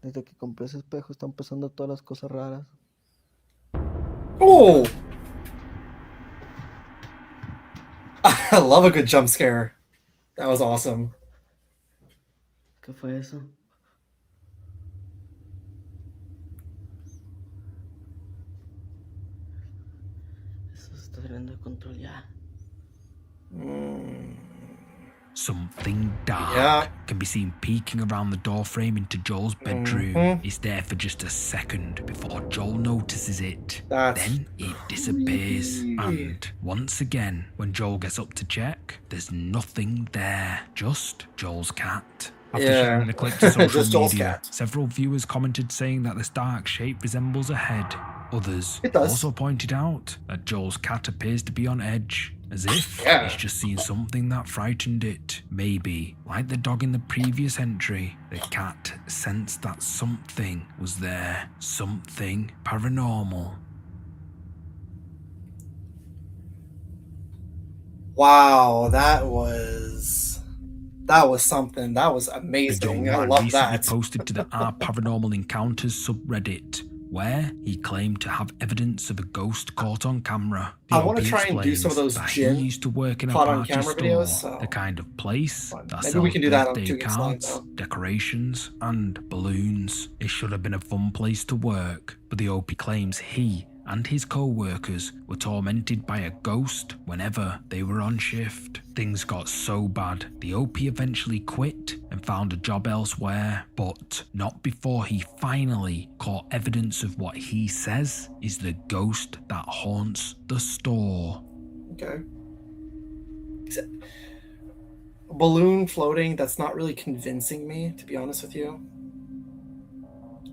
Speaker 1: Desde que compré ese espejo están pasando todas las cosas raras.
Speaker 2: Oh! I love a good jump scare. That was awesome.
Speaker 1: ¿Qué fue eso?
Speaker 7: Se está saliendo de control ya.
Speaker 10: Something dark can be seen peeking around the doorframe into Joel's bedroom. It's there for just a second before Joel notices it. Then it disappears. And once again, when Joel gets up to check, there's nothing there. Just Joel's cat. After sharing the clip to social media, several viewers commented saying that this dark shape resembles a head. Others also pointed out that Joel's cat appears to be on edge, as if it's just seen something that frightened it. Maybe, like the dog in the previous entry, the cat sensed that something was there, something paranormal.
Speaker 2: Wow, that was something. That was amazing. I love that.
Speaker 10: Recently posted to the Our Paranormal Encounters subreddit, where he claimed to have evidence of a ghost caught on camera.
Speaker 2: I want to try and do some of those
Speaker 10: Jim used to work in a
Speaker 2: caught on
Speaker 10: party
Speaker 2: camera
Speaker 10: store,
Speaker 2: videos. So.
Speaker 10: the kind of place that
Speaker 2: Maybe
Speaker 10: sells
Speaker 2: we can do that on
Speaker 10: birthday
Speaker 2: 2 weeks long,
Speaker 10: cards, decorations, and balloons. It should have been a fun place to work, but the OP claims he and his co-workers were tormented by a ghost whenever they were on shift. Things got so bad, the OP eventually quit and found a job elsewhere, but not before he finally caught evidence of what he says is the ghost that haunts the store.
Speaker 2: Okay. A balloon floating, that's not really convincing me, to be honest with you.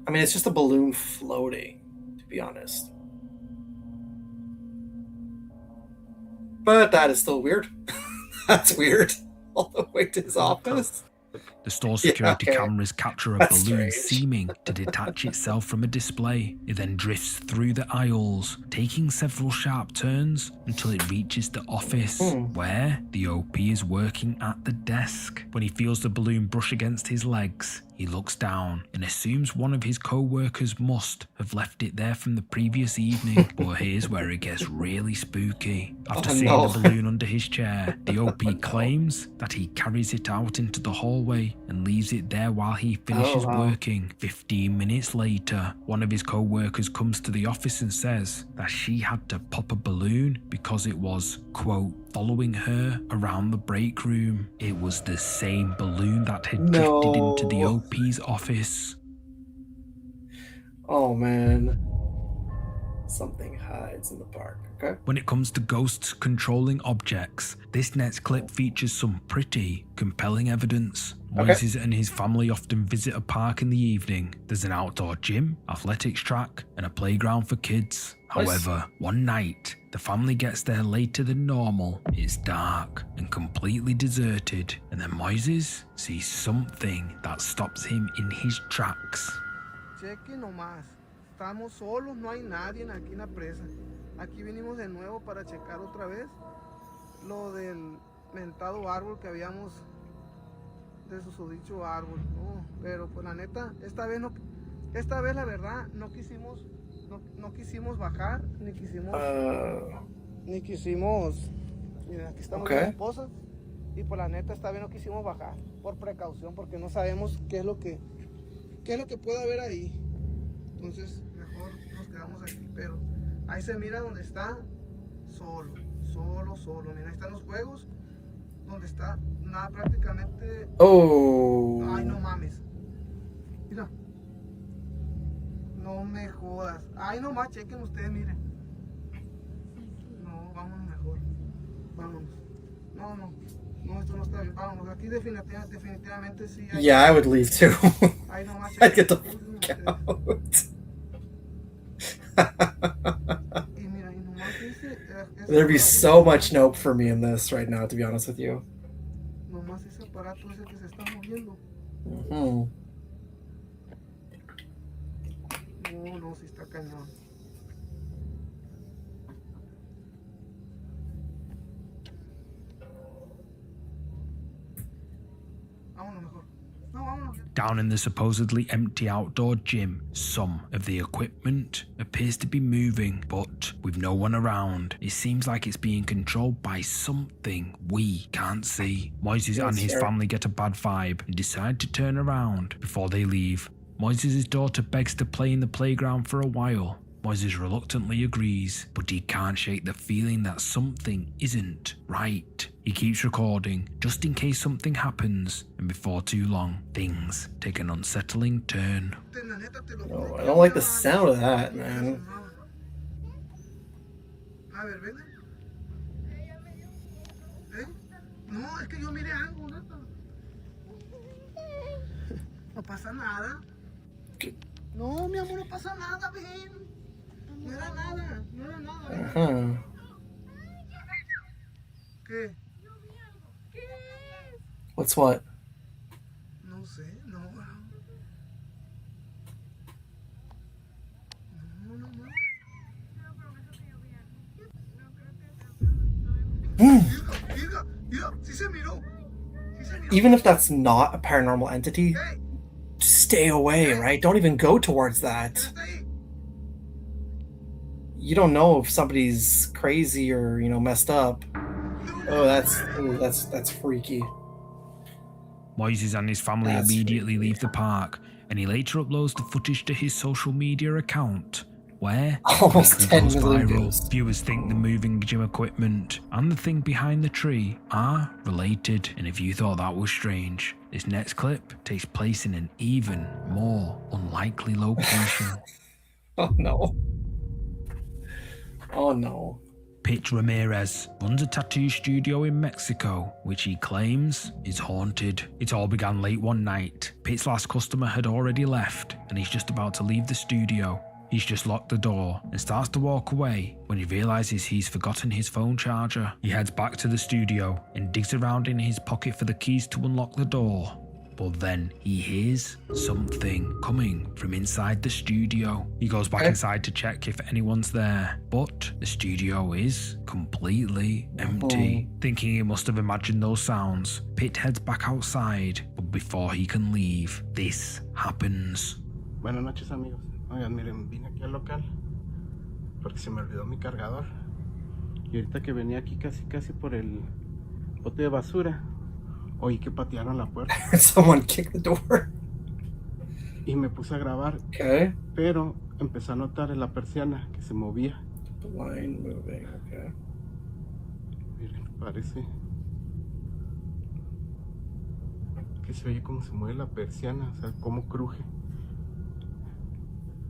Speaker 2: I mean, it's just a balloon floating, to be honest. But that is still weird. That's weird. All the way to his office.
Speaker 10: The store security cameras capture a balloon seeming to detach itself from a display. It then drifts through the aisles, taking several sharp turns until it reaches the office, where the OP is working at the desk. When he feels the balloon brush against his legs, he looks down and assumes one of his co-workers must have left it there from the previous evening. But here's where it gets really spooky. After seeing the balloon under his chair, the OP claims that he carries it out into the hallway and leaves it there while he finishes working. 15 minutes later, one of his co-workers comes to the office and says that she had to pop a balloon because it was, quote, following her around the break room. It was the same balloon that had drifted into the OP's office.
Speaker 2: Oh man. Something hides in the park, okay?
Speaker 10: When it comes to ghosts controlling objects, this next clip features some pretty compelling evidence. Moises and his family often visit a park in the evening. There's an outdoor gym, athletics track, and a playground for kids. However, one night, the family gets there later than normal. It's dark and completely deserted, and then Moises sees something that stops him in his tracks.
Speaker 12: Cheque nomás, estamos solos, no hay nadie aquí en la presa. Aquí venimos de nuevo para checar otra vez lo del mentado árbol que habíamos de susodicho árbol. No, pero pues la neta, esta vez la verdad no quisimos bajar, ni quisimos, miren, aquí estamos con mi esposa, y por la neta esta vez no quisimos bajar, por precaución, porque no sabemos qué es lo que puede haber ahí. Entonces mejor nos quedamos aquí, pero ahí se mira donde está solo. Mira, ahí están los juegos, donde está nada prácticamente. Ay, no mames. Mira. No me jodas. Ay, nomás chequen ustedes, miren. No, vámonos mejor. Vámonos. No, esto no está bien. Vámonos. Aquí definitivamente sí hay...
Speaker 2: Yeah, I would leave too.
Speaker 12: Ay, nomás
Speaker 2: I'd get the
Speaker 12: fuck
Speaker 2: out.
Speaker 12: Y mira, y nomás dice...
Speaker 2: There'd be so much nope for me in this right now, to be honest with you.
Speaker 12: Nomás ese aparato ese que se está moviendo. No, sí está cañón. Vámonos mejor. No, vámonos.
Speaker 10: Down in the supposedly empty outdoor gym, some of the equipment appears to be moving, but with no one around. It seems like it's being controlled by something we can't see. Moises and his family get a bad vibe and decide to turn around before they leave. Moises' daughter begs to play in the playground for a while, Moises reluctantly agrees, but he can't shake the feeling that something isn't right. He keeps recording, just in case something happens, and before too long, things take an unsettling turn.
Speaker 2: Oh, I don't like the sound of that, man.
Speaker 12: A ver, ven. ¿Eh? No, es que yo miré algo, ¿no? No pasa nada. No, mi amor, no pasa nada, ven. No era nada, no era nada.
Speaker 2: Uh-huh.
Speaker 12: ¿Qué?
Speaker 2: What's what?
Speaker 12: No sé, no. No, no, no. Mira, sí se miró. Sí se miró.
Speaker 2: Even if that's not a paranormal entity, stay away, right? Don't even go towards that. You don't know if somebody's crazy or, you know, messed up. Oh, that's freaky.
Speaker 10: Moises and his family
Speaker 2: That's
Speaker 10: immediately leave the park, and he later uploads the footage to his social media account, where
Speaker 2: Almost
Speaker 10: it
Speaker 2: 10
Speaker 10: goes
Speaker 2: million
Speaker 10: viral.
Speaker 2: views.
Speaker 10: Viewers think the moving gym equipment and the thing behind the tree are related, and if you thought that was strange, this next clip takes place in an even more unlikely location.
Speaker 2: Oh no. Oh no.
Speaker 10: Pete Ramirez runs a tattoo studio in Mexico, which he claims is haunted. It all began late one night. Pete's last customer had already left, and he's just about to leave the studio. He's just locked the door and starts to walk away when he realizes he's forgotten his phone charger. He heads back to the studio and digs around in his pocket for the keys to unlock the door. But then he hears something coming from inside the studio. He goes back inside to check if anyone's there, but the studio is completely empty. Thinking he must have imagined those sounds, Pitt heads back outside, but before he can leave, this happens.
Speaker 13: Buenas noches, amigos. Oigan, miren, vine aquí al local porque se me olvidó mi cargador. Y ahorita que venía aquí casi por el bote de basura, oí que patearon la puerta.
Speaker 2: Someone kicked the door.
Speaker 13: Y me puse a grabar.
Speaker 2: Okay.
Speaker 13: Pero empecé a notar en la persiana que se movía.
Speaker 2: The line moving, okay.
Speaker 13: Miren, parece que se oye como se mueve la persiana, o sea, cómo cruje.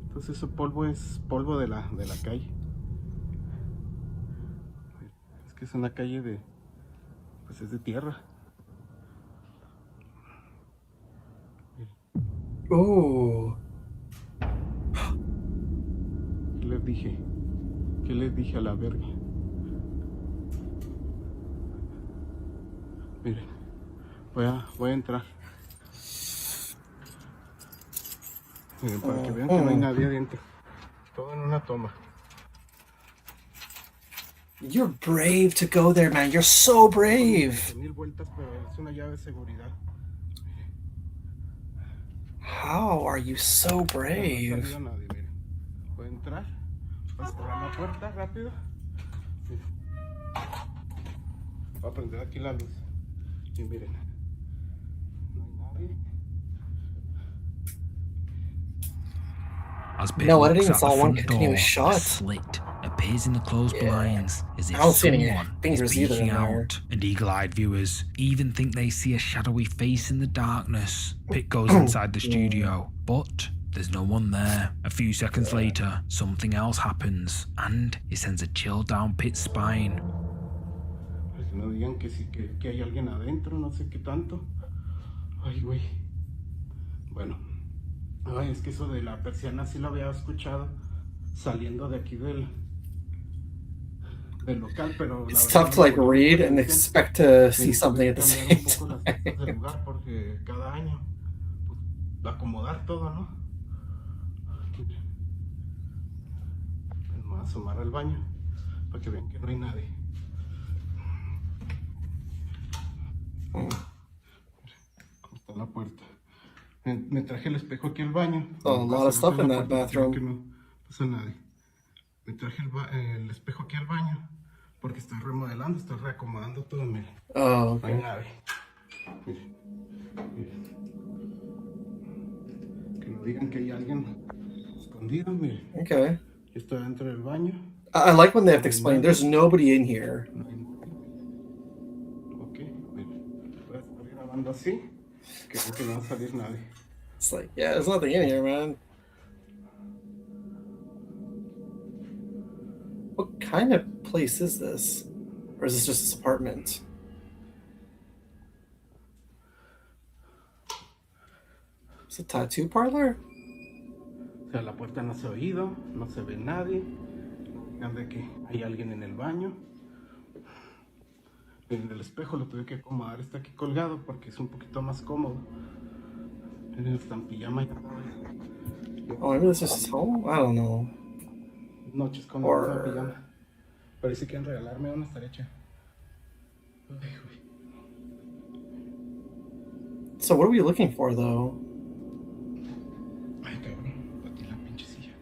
Speaker 13: Entonces ese polvo es polvo de la calle. Es que es una calle de, pues es de tierra.
Speaker 2: Oh.
Speaker 13: ¿Qué les dije? ¿Qué les dije a la verga? Miren, voy a entrar. Miren, para que vean que no hay nadie adentro. Todo en una toma.
Speaker 2: You're brave to go there, man. You're so brave.
Speaker 13: 1000 vueltas, pero es una llave de seguridad.
Speaker 2: How are you so brave?
Speaker 13: No ha salido nadie, miren. Voy a entrar. Voy a cerrar la puerta rápido. Miren. Voy a prender aquí la luz. Y miren. No hay nadie.
Speaker 10: As Pitt
Speaker 2: No, I didn't
Speaker 10: looks
Speaker 2: even
Speaker 10: at
Speaker 2: saw
Speaker 10: the
Speaker 2: one
Speaker 10: front
Speaker 2: continuous
Speaker 10: door,
Speaker 2: shot.
Speaker 10: a slit appears in the closed blinds as if
Speaker 2: I don't see any
Speaker 10: someone
Speaker 2: fingers
Speaker 10: is
Speaker 2: either
Speaker 10: peeking
Speaker 2: in there.
Speaker 10: out. And eagle-eyed viewers even think they see a shadowy face in the darkness. Pitt goes inside the studio, but there's no one there. A few seconds later, something else happens, and it sends a chill down Pitt's spine.
Speaker 13: Para que no digan que sí, que hay alguien adentro, no sé qué tanto. Ay, güey. Bueno. Ay, es que eso de la persiana sí lo había escuchado saliendo de aquí del local, pero
Speaker 2: It's tough to like read and expect to see something at the same time.
Speaker 13: del lugar porque cada año pues, acomodar todo, ¿no? Me voy a asomar al baño para que vean que no hay nadie. ¿Cómo está la puerta? Me traje el espejo aquí al baño.
Speaker 2: Oh, a lot of stuff in that bathroom.
Speaker 13: Que no pasa nadie. Me traje el espejo aquí al baño porque estoy remodelando, estoy reacomodando todo, miren.
Speaker 2: Oh, okay.
Speaker 13: No hay nadie. Miren, miren. Que no digan que hay alguien escondido, miren.
Speaker 2: Okay.
Speaker 13: Estoy dentro del baño.
Speaker 2: I like when they have to explain. There's nobody in here.
Speaker 13: Ok, bueno, voy a estar grabando así. Creo que no va a salir nadie.
Speaker 2: It's like, yeah, there's nothing in here, man. What kind of place is this? Or is this just this apartment? It's a tattoo parlor?
Speaker 13: O sea, la puerta no se ha oído, no se ve nadie. Digan de que hay alguien en el baño. En el espejo lo tuve que acomodar, está aquí colgado porque es un poquito más cómodo. Está en pijama.
Speaker 2: Oh, maybe this is his home? I don't know.
Speaker 13: Noches con la pijama. Pero si quieren regalarme una, estaría hecha.
Speaker 2: So what are we looking for, though?
Speaker 13: Ay, cabrón, batí la pinche silla.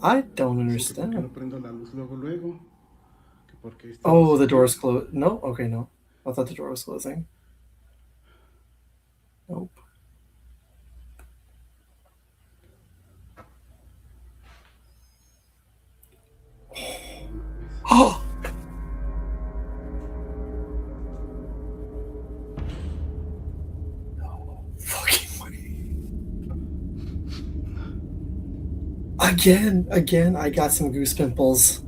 Speaker 2: I don't understand.
Speaker 13: No prendo la luz luego.
Speaker 2: Oh, the door's closed. No? Okay, no. I thought the door was closing. Nope. Oh! No fucking way. Again, I got some goose pimples.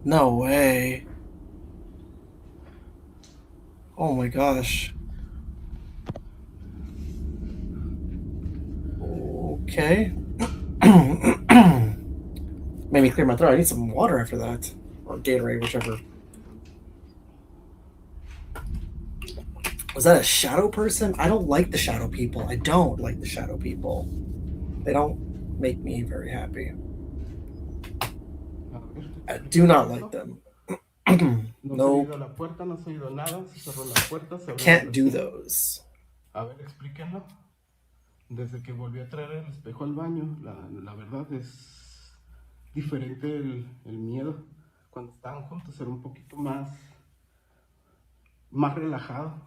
Speaker 2: No way. Oh my gosh. Okay. Made me clear my throat. I need some water after that. Or Gatorade, whichever. Was that a shadow person? I don't like the shadow people. I don't like the shadow people. They don't make me very happy. I do not like them. Nope. Can't do those.
Speaker 13: A ver, explíquenlo. Desde que volví a traer el espejo al baño, la verdad es diferente el miedo. Cuando estaban juntos era un poquito más relajado.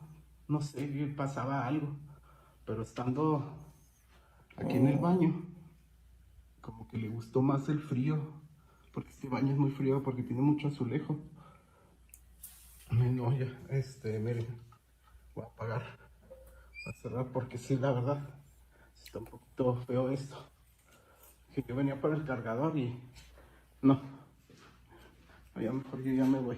Speaker 13: No sé, pasaba algo. Pero estando aquí en el baño, como que le gustó más el frío. Porque este baño es muy frío, porque tiene mucho azulejo. No, ya, miren, voy a apagar, voy a cerrar, porque sí, la verdad, está un poquito feo esto. Que yo venía por el cargador y no, ya mejor yo ya me voy.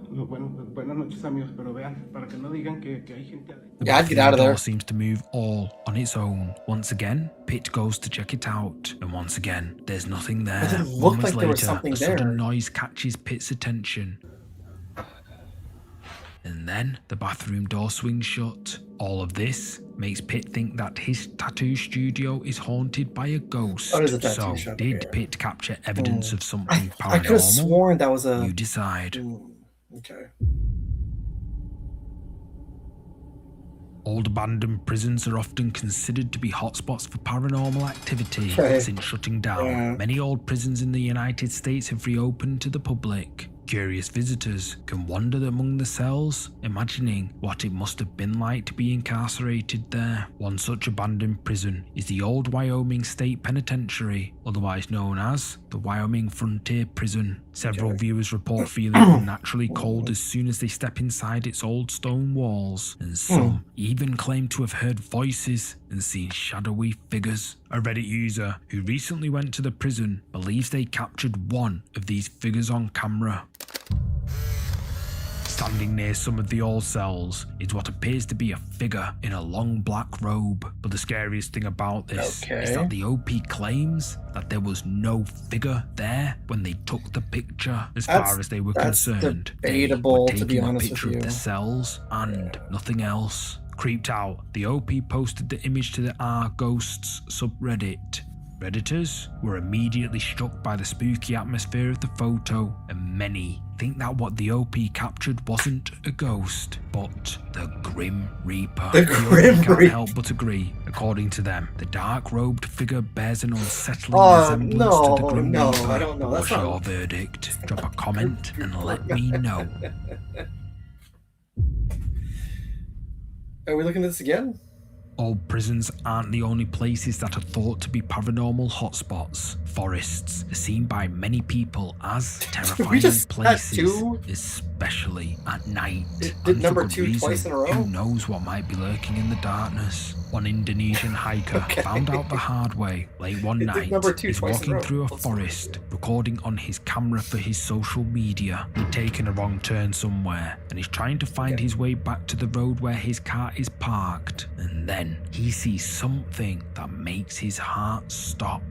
Speaker 13: No, bueno, buenas noches, amigos, pero vean, para que no digan que hay gente adentro.
Speaker 10: The bathroom door seems to move all on its own. Once again, Pitt goes to check it out, and once again, there's nothing there.
Speaker 2: It didn't look
Speaker 10: Moments
Speaker 2: like there was
Speaker 10: later,
Speaker 2: something
Speaker 10: a sudden
Speaker 2: there.
Speaker 10: noise catches Pitt's attention. And then the bathroom door swings shut. All of this makes Pitt think that his tattoo studio is haunted by a ghost.
Speaker 2: Oh, there's a tattoo
Speaker 10: So,
Speaker 2: shop
Speaker 10: did
Speaker 2: here.
Speaker 10: Pitt capture evidence of something
Speaker 2: I could have
Speaker 10: paranormal?
Speaker 2: sworn that was a...
Speaker 10: You decide.
Speaker 2: Okay.
Speaker 10: Old abandoned prisons are often considered to be hotspots for paranormal activity.
Speaker 2: Okay.
Speaker 10: Since shutting down, many old prisons in the United States have reopened to the public. Curious visitors can wander among the cells, imagining what it must have been like to be incarcerated there. One such abandoned prison is the Old Wyoming State Penitentiary, otherwise known as the Wyoming Frontier Prison. Several viewers report feeling unnaturally cold as soon as they step inside its old stone walls, and some even claim to have heard voices and seen shadowy figures. A Reddit user who recently went to the prison believes they captured one of these figures on camera. Standing near some of the old cells is what appears to be a figure in a long black robe. But the scariest thing about this is that the OP claims that there was no figure there when they took the picture. As far as they were concerned, they were taking a picture of the cells and nothing else. Creeped out, the OP posted the image to the R Ghosts subreddit. Redditors were immediately struck by the spooky atmosphere of the photo, and Many think that what the OP captured wasn't a ghost, but the Grim Reaper.
Speaker 2: The Grim
Speaker 10: OP can't
Speaker 2: Reaper.
Speaker 10: help but agree. According to them, the dark-robed figure bears an unsettling
Speaker 2: Oh,
Speaker 10: resemblance to the
Speaker 2: no,
Speaker 10: Grim
Speaker 2: no,
Speaker 10: Reaper.
Speaker 2: I don't know. That's
Speaker 10: What's your
Speaker 2: not-
Speaker 10: verdict? Drop a comment and let me know.
Speaker 2: Are we looking at this again?
Speaker 10: All prisons aren't the only places that are thought to be paranormal hotspots. Forests are seen by many people as terrifying
Speaker 2: just had
Speaker 10: places,
Speaker 2: two?
Speaker 10: especially at night.
Speaker 2: It did
Speaker 10: And for
Speaker 2: number
Speaker 10: good
Speaker 2: 2 twice
Speaker 10: reason.
Speaker 2: in a row?
Speaker 10: Who knows what might be lurking in the darkness? One Indonesian hiker
Speaker 2: Okay.
Speaker 10: found out the hard way late one
Speaker 2: It did
Speaker 10: night.
Speaker 2: number 2
Speaker 10: He's
Speaker 2: twice in a
Speaker 10: walking
Speaker 2: row.
Speaker 10: through a
Speaker 2: Let's-
Speaker 10: forest, recording on his camera for his social media. He'd taken a wrong turn somewhere, and he's trying to find his way back to the road where his car is parked. And then he sees something that makes his heart stop.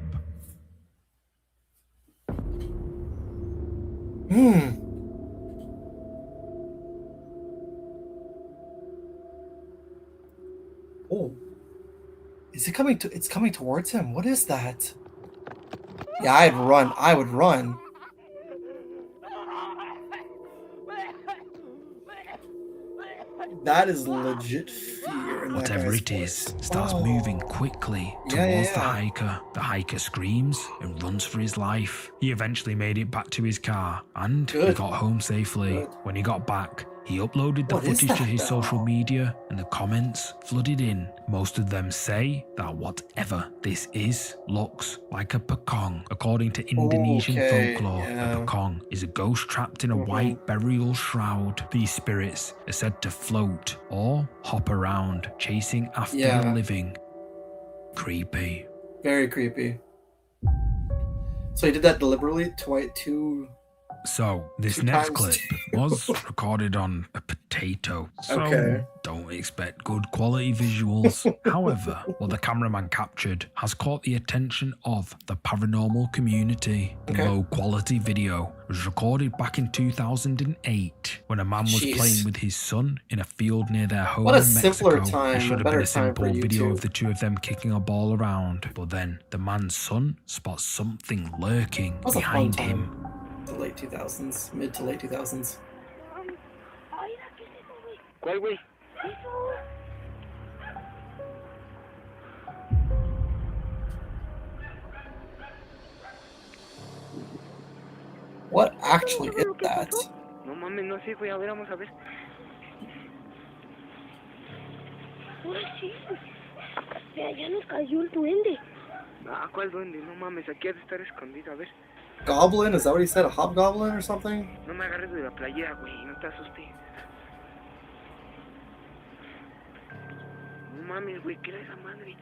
Speaker 2: Oh. Is it coming to? It's coming towards him. What is that? Yeah, I'd run. I would run. That is legit fear. in that
Speaker 10: Whatever
Speaker 2: guy's
Speaker 10: it is
Speaker 2: voice.
Speaker 10: starts
Speaker 2: Oh.
Speaker 10: moving quickly towards
Speaker 2: Yeah,
Speaker 10: the
Speaker 2: yeah.
Speaker 10: hiker. The hiker screams and runs for his life. He eventually made it back to his car and he
Speaker 2: Good.
Speaker 10: got home safely.
Speaker 2: Good.
Speaker 10: When he got back, he uploaded the
Speaker 2: What is
Speaker 10: footage to
Speaker 2: that,
Speaker 10: his
Speaker 2: though?
Speaker 10: social media and the comments flooded in. Most of them say that whatever this is looks like a pekong. According to Indonesian
Speaker 2: Okay,
Speaker 10: folklore,
Speaker 2: yeah.
Speaker 10: a pekong is a ghost trapped in a white burial shroud. These spirits are said to float or hop around, chasing after
Speaker 2: Yeah.
Speaker 10: the living. Creepy.
Speaker 2: Very creepy. So he did that deliberately to
Speaker 10: So, this
Speaker 2: Two
Speaker 10: next
Speaker 2: times.
Speaker 10: clip was recorded on a potato. So,
Speaker 2: Okay.
Speaker 10: don't expect good quality visuals. However, what the cameraman captured has caught the attention of the paranormal community. The
Speaker 2: Okay.
Speaker 10: low quality video was recorded back in 2008 when a man was
Speaker 2: Jeez.
Speaker 10: playing with his son in a field near their home
Speaker 2: What a
Speaker 10: in Mexico.
Speaker 2: simpler time,
Speaker 10: It should
Speaker 2: a
Speaker 10: have been
Speaker 2: better
Speaker 10: a
Speaker 2: time for
Speaker 10: simple video
Speaker 2: YouTube.
Speaker 10: of the two of them kicking a ball around. But then the man's son spots something lurking
Speaker 2: That was a fun
Speaker 10: behind
Speaker 2: time.
Speaker 10: him.
Speaker 2: the late 2000s, mid to late 2000s.
Speaker 11: ¿Cuál, güey?
Speaker 2: What actually is that?
Speaker 11: No mames, no sé, güey. A ver, vamos a ver.
Speaker 7: Ahora sí. Vea, ya nos cayó el duende.
Speaker 11: Ah, ¿cuál duende? No mames, aquí ha de estar escondido. A ver.
Speaker 2: Goblin? Is that what he said? A hobgoblin or something?
Speaker 11: No me agarres de la playera, güey. No te asustes. No mames, güey. ¿Qué era esa madre?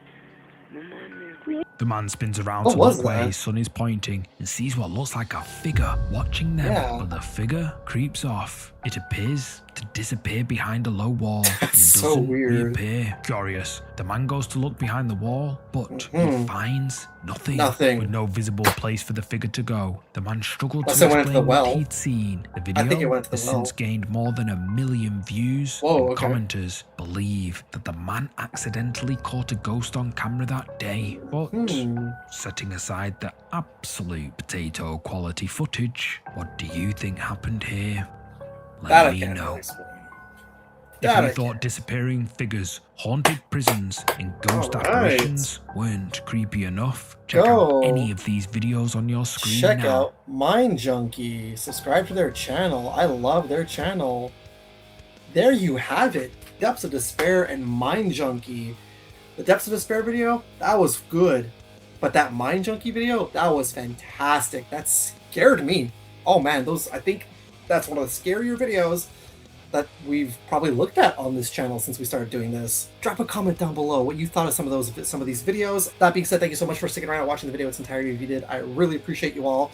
Speaker 11: No mames, güey.
Speaker 10: The man spins around
Speaker 2: What
Speaker 10: to
Speaker 2: was
Speaker 10: look where
Speaker 2: that?
Speaker 10: his son is pointing and sees what looks like a figure watching them.
Speaker 2: Yeah.
Speaker 10: But the figure creeps off. It appears to disappear behind a low wall and
Speaker 2: so
Speaker 10: doesn't
Speaker 2: weird.
Speaker 10: reappear. Curious, the man goes to look behind the wall, but he
Speaker 2: Mhm.
Speaker 10: finds nothing.
Speaker 2: Nothing.
Speaker 10: With no visible place for the figure to go. The man struggled
Speaker 2: Unless
Speaker 10: to
Speaker 2: it went into
Speaker 10: explain
Speaker 2: the well.
Speaker 10: what he'd seen. The
Speaker 2: I think it
Speaker 10: video
Speaker 2: went to the
Speaker 10: has
Speaker 2: well.
Speaker 10: since gained more than 1 million views.
Speaker 2: Whoa,
Speaker 10: and
Speaker 2: okay.
Speaker 10: commenters believe that the man accidentally caught a ghost on camera that day. But setting aside the absolute potato quality footage, what do you think happened here? Let
Speaker 2: That I
Speaker 10: me
Speaker 2: can't
Speaker 10: know.
Speaker 2: really explain.
Speaker 10: If
Speaker 2: That
Speaker 10: you
Speaker 2: I
Speaker 10: thought disappearing figures, haunted prisons, and ghost
Speaker 2: Alright.
Speaker 10: apparitions weren't creepy enough, check
Speaker 2: Go.
Speaker 10: out any of these videos on your screen
Speaker 2: Check
Speaker 10: now.
Speaker 2: out Mind Junkie. Subscribe to their channel. I love their channel. There you have it. Depths of Despair and Mind Junkie. The Depths of Despair video, that was good. But that Mind Junkie video, that was fantastic. That scared me. Oh man, I think that's one of the scarier videos that we've probably looked at on this channel since we started doing this. Drop a comment down below what you thought of some of these videos. That being said, thank you so much for sticking around and watching the video its entirety if you did. I really appreciate you all.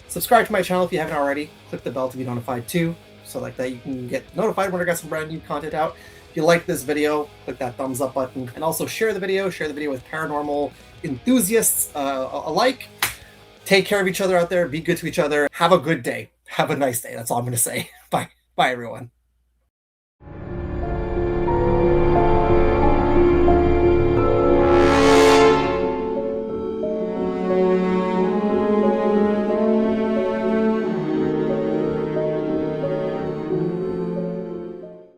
Speaker 2: Subscribe to my channel if you haven't already. Click the bell to be notified too, so like that you can get notified when I got some brand new content out. If you like this video, click that thumbs up button, and also share the video. Share the video with paranormal enthusiasts alike. Take care of each other out there. Be good to each other. Have a good day. Have a nice day. That's all I'm going to say. Bye. Bye, everyone.